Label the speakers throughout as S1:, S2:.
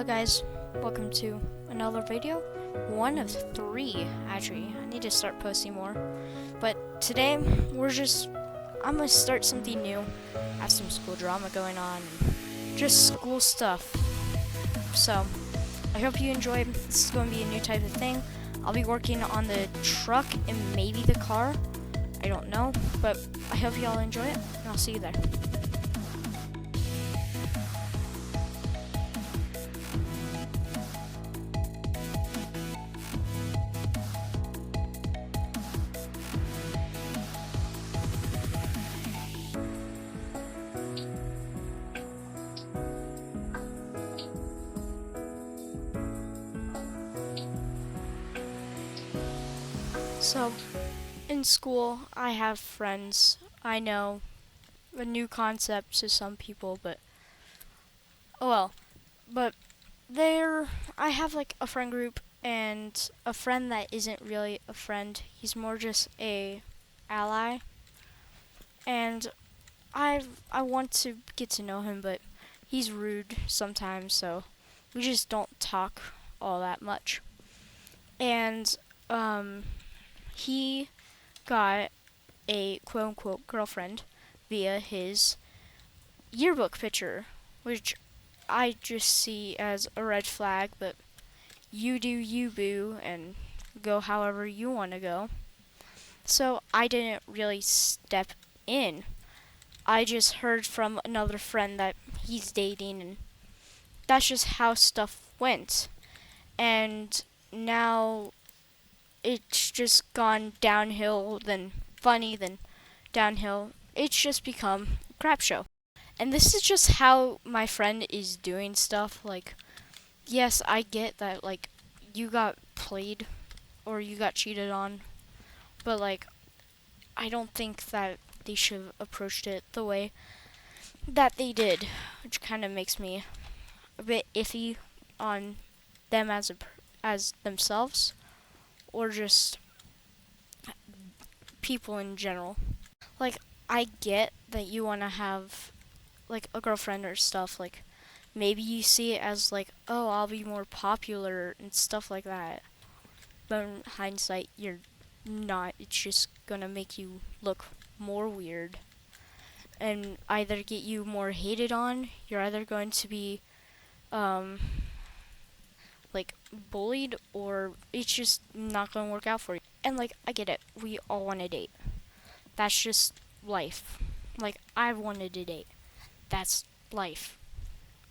S1: guys, welcome to another video. One of three, actually. I need to start posting more. But today, I'm gonna start something new. I have some school drama going on, and just school stuff. So, I hope you enjoy. This is going to be a new type of thing. I'll be working on the truck and maybe the car. I don't know, but I hope you all enjoy it, and I'll see you there. So, in school, I have friends. I know a new concept to some people, but oh well. But I have like a friend group and a friend that isn't really a friend. He's more just a ally, and I want to get to know him, but he's rude sometimes, so we just don't talk all that much. And he got a quote unquote girlfriend via his yearbook picture, which I just see as a red flag, but you do you, boo, and go however you want to go. So I didn't really step in. I just heard from another friend that he's dating, and that's just how stuff went. And now it's just gone downhill, then funny, then downhill. It's just become a crap show. And this is just how my friend is doing stuff. Like, yes, I get that, like, you got played or you got cheated on, but, like, I don't think that they should have approached it the way that they did, which kind of makes me a bit iffy on them as themselves, or just people in general. Like, I get that you want to have like a girlfriend or stuff, like maybe you see it as like, oh, I'll be more popular and stuff like that. But in hindsight, you're not. It's just gonna make you look more weird and either get you more hated on. You're either going to be like bullied, or it's just not gonna work out for you. And like, I get it. We all want to date. That's just life. Like, I wanted to date. That's life.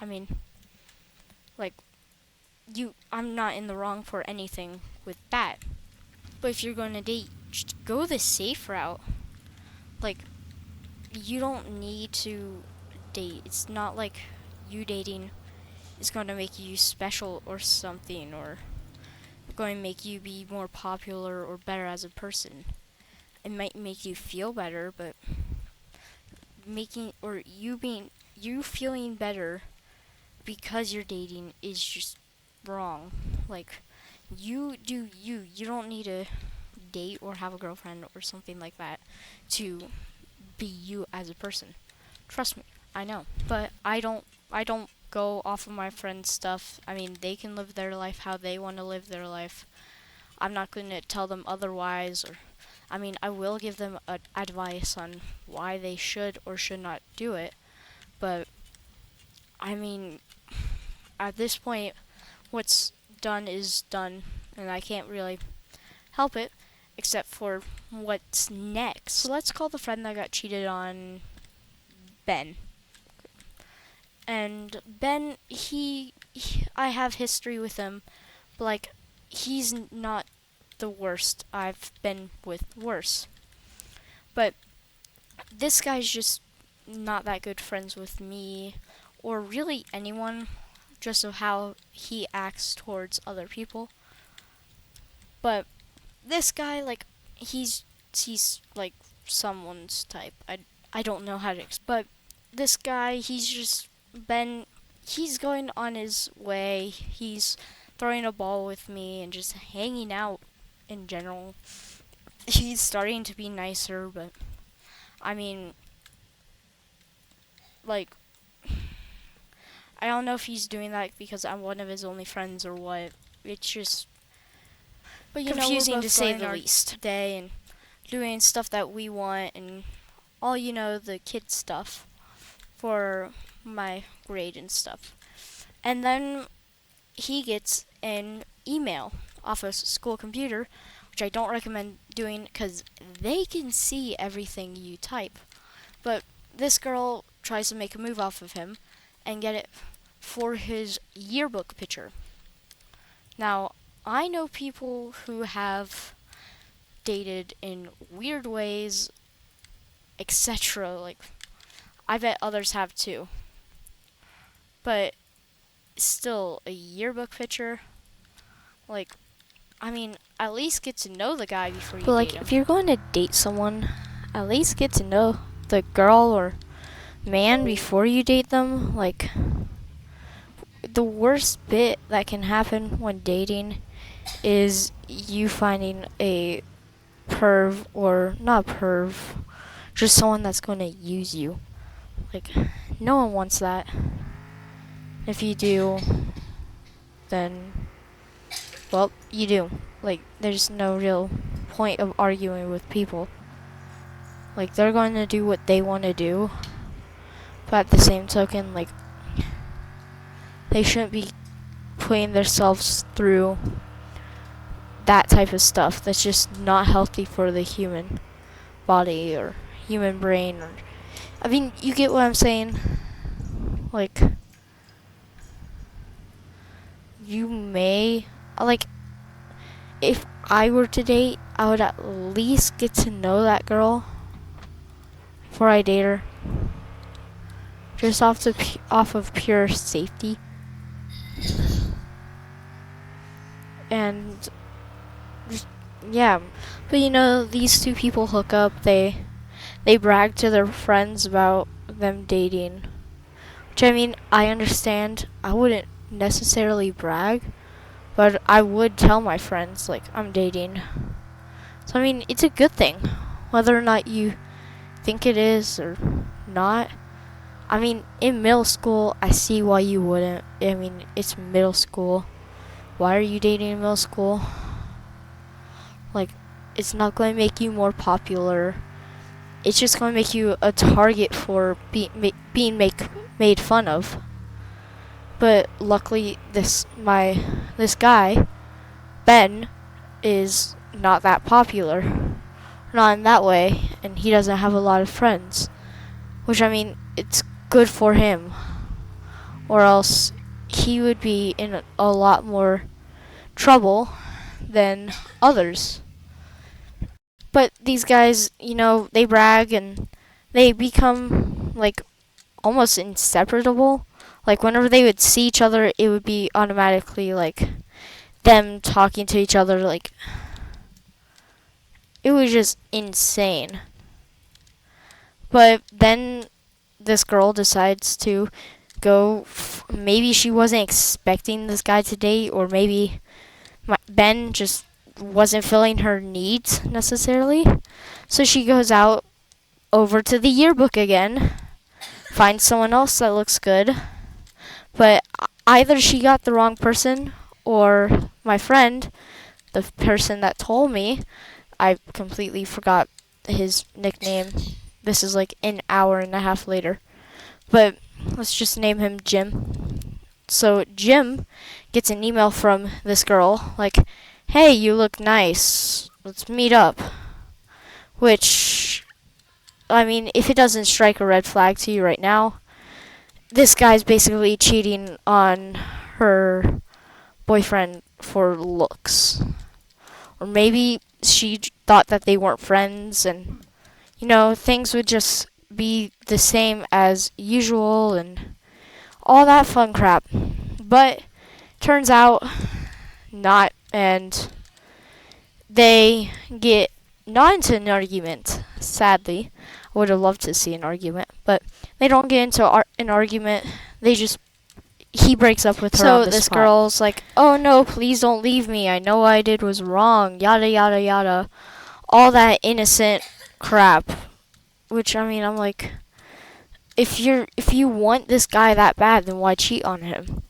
S1: I mean, like, I'm not in the wrong for anything with that. But if you're going to date, just go the safe route. Like, you don't need to date. It's not like you dating is going to make you special or something, or going to make you be more popular or better as a person. It might make you feel better, but you feeling better because you're dating is just wrong. Like, you do you. You don't need to date or have a girlfriend or something like that to be you as a person. Trust me, I know. But I don't go off of my friends' stuff. I mean, they can live their life how they want to live their life. I'm not going to tell them otherwise, or I mean, I will give them advice on why they should or should not do it, but I mean, at this point, what's done is done, and I can't really help it except for what's next. So let's call the friend that got cheated on Ben. And Ben, I have history with him, but like, he's not the worst. I've been with worse. But this guy's just not that good friends with me, or really anyone, just of how he acts towards other people. But this guy, like, he's like someone's type. I don't know how to explain. But this guy, he's going on his way. He's throwing a ball with me and just hanging out in general. He's starting to be nicer, but I mean, like, I don't know if he's doing that because I'm one of his only friends or what. It's just
S2: But
S1: confusing to say the
S2: our
S1: least. Day and doing stuff that we want and all the kid stuff for my grade and stuff. And then he gets an email off a school computer, which I don't recommend doing because they can see everything you type. But this girl tries to make a move off of him and get it for his yearbook picture. Now, I know people who have dated in weird ways, etc. Like, I bet others have too. But still, a yearbook picture, like, I mean, at least get to know the guy before you
S2: But
S1: date
S2: like,
S1: him.
S2: if you're going to date someone, at least get to know the girl or man before you date them. Like, the worst bit that can happen when dating is you finding a perv, or not perv, just someone that's going to use you. Like, no one wants that. If you do, then, well, you do. Like, there's no real point of arguing with people. Like, they're going to do what they want to do, but at the same token, like, they shouldn't be putting themselves through that type of stuff that's just not healthy for the human body or human brain. Or, I mean, you get what I'm saying? Like, you may, like, if I were to date, I would at least get to know that girl before I date her, just off of pure safety. And just, yeah, but these two people hook up. They brag to their friends about them dating, which, I mean, I understand. I wouldn't necessarily brag, but I would tell my friends, like, I'm dating. So, I mean, it's a good thing, whether or not you think it is or not. I mean, in middle school, I see why you wouldn't. I mean, it's middle school. Why are you dating in middle school? Like, it's not going to make you more popular. It's just going to make you a target for being made fun of. But luckily, this guy, Ben, is not that popular. Not in that way, and he doesn't have a lot of friends. Which, I mean, it's good for him. Or else he would be in a lot more trouble than others. But these guys, they brag and they become, like, almost inseparable. Like, whenever they would see each other, it would be automatically, like, them talking to each other. Like, it was just insane. But then this girl decides to go. Maybe she wasn't expecting this guy to date, or maybe Ben just wasn't filling her needs necessarily. So she goes out over to the yearbook again, finds someone else that looks good, but either she got the wrong person, or my friend, the person that told me, I completely forgot his nickname. This is like an hour and a half later. But let's just name him Jim. So Jim gets an email from this girl like, hey, you look nice. Let's meet up. Which, I mean, if it doesn't strike a red flag to you right now, this guy's basically cheating on her boyfriend for looks. Or maybe she thought that they weren't friends and, things would just be the same as usual and all that fun crap. But turns out not, and they get not into an argument, sadly. I would have loved to see an argument, but they don't get into an argument. He breaks up with her on the
S1: this
S2: spot.
S1: girl's like, oh no, please don't leave me. I know what I did was wrong. Yada, yada, yada. All that innocent crap. Which, I mean, I'm like,
S2: if you want this guy that bad, then why cheat on him?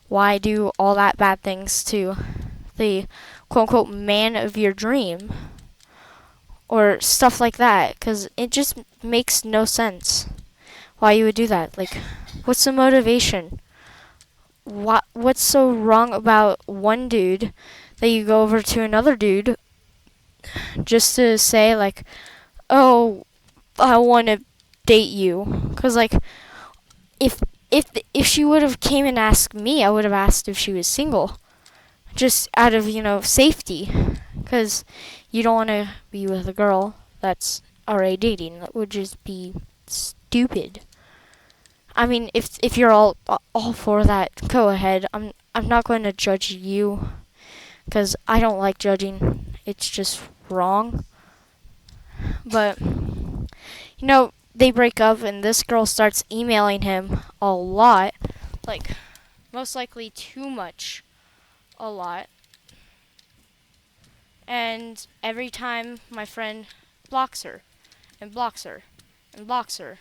S2: Why do all that bad things to the quote unquote man of your dream or stuff like that? Because it just makes no sense why you would do that. Like, what's the motivation? What's so wrong about one dude that you go over to another dude just to say like, oh, I want to date you? Because like, if if she would have came and asked me, I would have asked if she was single, just out of safety, because you don't want to be with a girl that's already dating. That would just be stupid. I mean, if you're all for that, go ahead. I'm not going to judge you because I don't like judging. It's just wrong. But they break up and this girl starts emailing him a lot, like most likely too much, a lot. And every time my friend blocks her and blocks her and blocks her.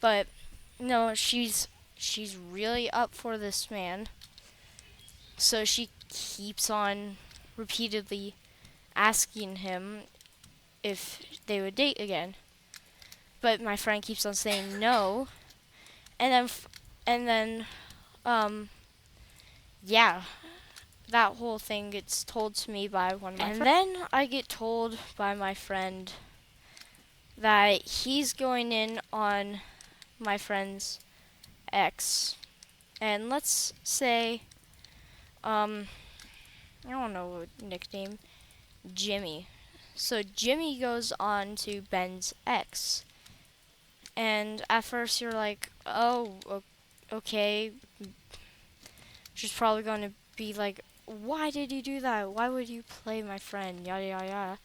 S2: But no, she's really up for this man. So she keeps on repeatedly asking him if they would date again. But my friend keeps on saying no. And then yeah, that whole thing gets told to me by one of my friends. And then I get told by my friend that he's going in on my friend's ex. And let's say, I don't know what nickname, Jimmy. So Jimmy goes on to Ben's ex. And at first you're like, oh, okay. She's probably going to be like, why did you do that? Why would you play my friend? Yada, yada, yada.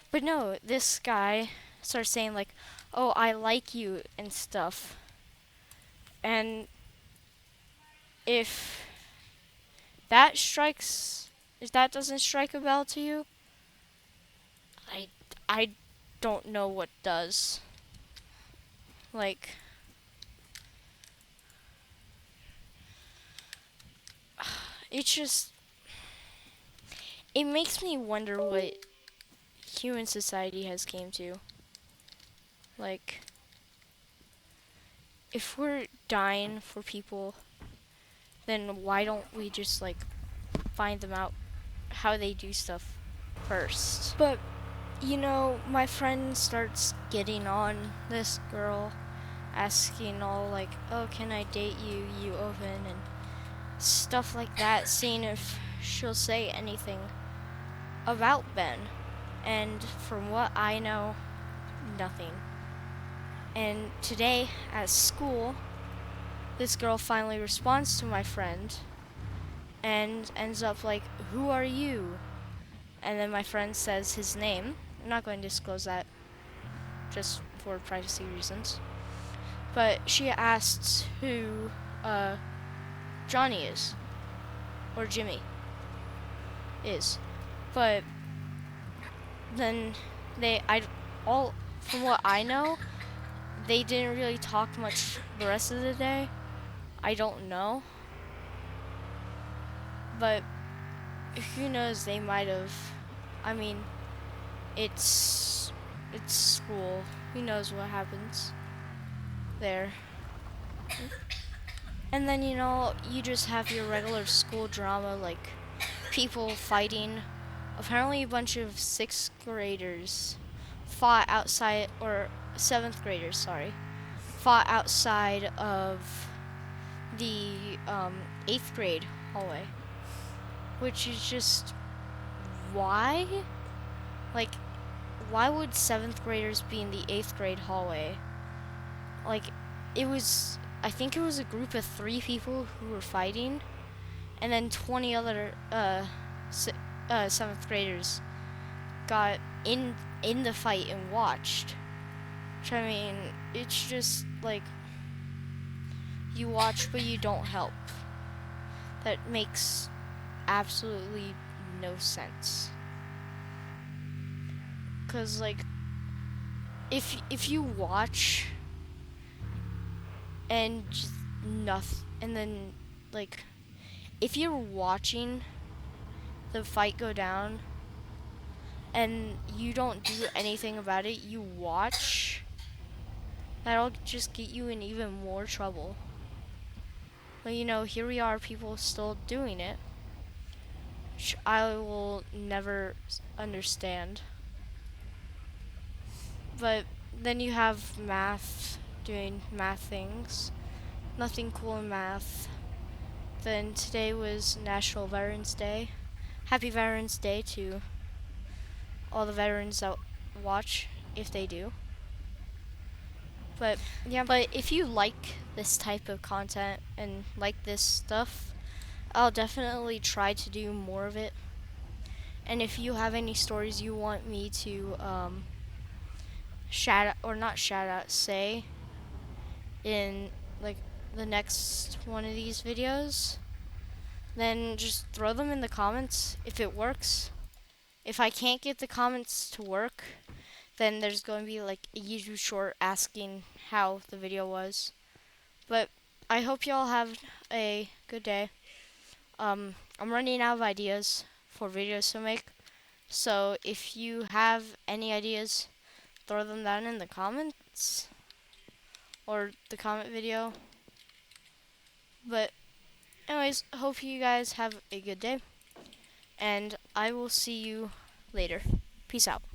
S2: But no, this guy starts saying like, oh, I like you and stuff. And if if that doesn't strike a bell to you, I, I don't know what does. Like, it's just, it makes me wonder what human society has came to. Like, if we're dying for people, then why don't we just like find them out how they do stuff first? But my friend starts getting on this girl, asking all like, oh, can I date you, you oven, and stuff like that, seeing if she'll say anything about Ben. And from what I know, nothing. And today at school, this girl finally responds to my friend and ends up like, who are you? And then my friend says his name. I'm not going to disclose that just for privacy reasons. But she asks who Johnny is, or Jimmy is. But then all from what I know, they didn't really talk much the rest of the day. I don't know. But who knows, they might have. I mean, it's school. Who knows what happens there. And then you just have your regular school drama, like people fighting. Apparently a bunch of 6th graders fought outside, or 7th graders, sorry, fought outside of the 8th grade hallway, which is just, why? Like, why would 7th graders be in the 8th grade hallway? Like, I think it was a group of 3 people who were fighting, and then 20 other 7th graders got in the fight and watched. Which, I mean, it's just like, you watch but you don't help. That makes absolutely no sense. Cause like, if you watch
S1: and just nothing. And then, like, if you're watching the fight go down and you don't do anything about it, you watch, that'll just get you in even more trouble. But here we are, people still doing it, which I will never understand. But then you have math, doing math things. Nothing cool in math. Then today was National Veterans Day. Happy Veterans Day to all the veterans that watch, if they do. But
S2: Yeah.
S1: but if you like this type of content and like this stuff, I'll definitely try to do more of it. And if you have any stories you want me to shout out, or not shout out, say in like the next one of these videos, then just throw them in the comments if it works. If I can't get the comments to work, then there's going to be like a YouTube short asking how the video was. But I hope y'all have a good day. I'm running out of ideas for videos to make. So if you have any ideas, throw them down in the comments or the comment video. But anyways, hope you guys have a good day, and I will see you later. Peace out.